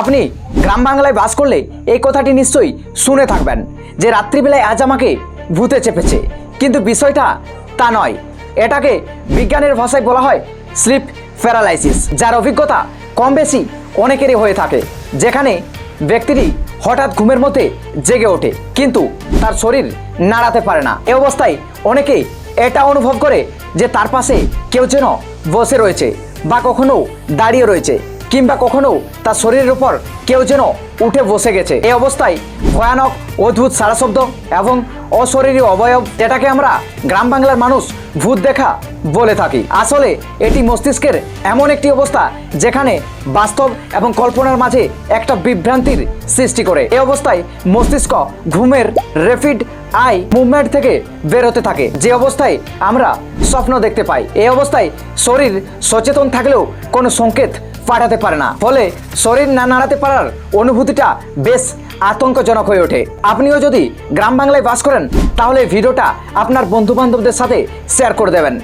আপনি গ্রাম বাংলায় বাস করলে এই কথাটি নিশ্চয়ই শুনে থাকবেন যে রাত্রিবেলায় আজ আমাকে ভূতে চেপেছে, কিন্তু বিষয়টা তা নয়। এটাকে বিজ্ঞানের ভাষায় বলা হয় স্লিপ প্যারালাইসিস, যার অভিজ্ঞতা কম বেশি অনেকেরই হয়ে থাকে, যেখানে ব্যক্তিটি হঠাৎ ঘুমের মধ্যে জেগে ওঠে কিন্তু তার শরীর নাড়াতে পারে না। এ অবস্থায় অনেকে এটা অনুভব করে যে তার পাশে কেউ যেন বসে রয়েছে বা কখনো দাঁড়িয়ে রয়েছে, কিংবা কখনো তার শরীরের উপর কেউ যেন উঠে বসে গেছে। এই অবস্থায় ভয়ানক অদ্ভুত সারা শব্দ এবং অশরীরী অবয়ব, যেটাকে আমরা গ্রাম বাংলার মানুষ ভূত দেখা বলে থাকি। আসলে এটি মস্তিষ্কের এমন একটি অবস্থা যেখানে বাস্তব এবং কল্পনার মাঝে একটা বিভ্রান্তির সৃষ্টি করে। এই অবস্থায় মস্তিষ্ক ঘুমের র্যাপিড আই মুভমেন্ট থেকে বেরোতে থাকে, যে অবস্থায় আমরা স্বপ্ন দেখতে পাই। এই অবস্থায় শরীর সচেতন থাকলেও কোনো সংকেত পাঠাতে পারে না, ফলে শরীর না নাড়াতে পারার অনুভূতিটা বেশ আতঙ্কজনক হয়ে ওঠে। আপনিও যদি গ্রাম বাংলায় বাস করেন তাহলে ভিডিওটা আপনার বন্ধু বান্ধবদের সাথে শেয়ার করে দেবেন।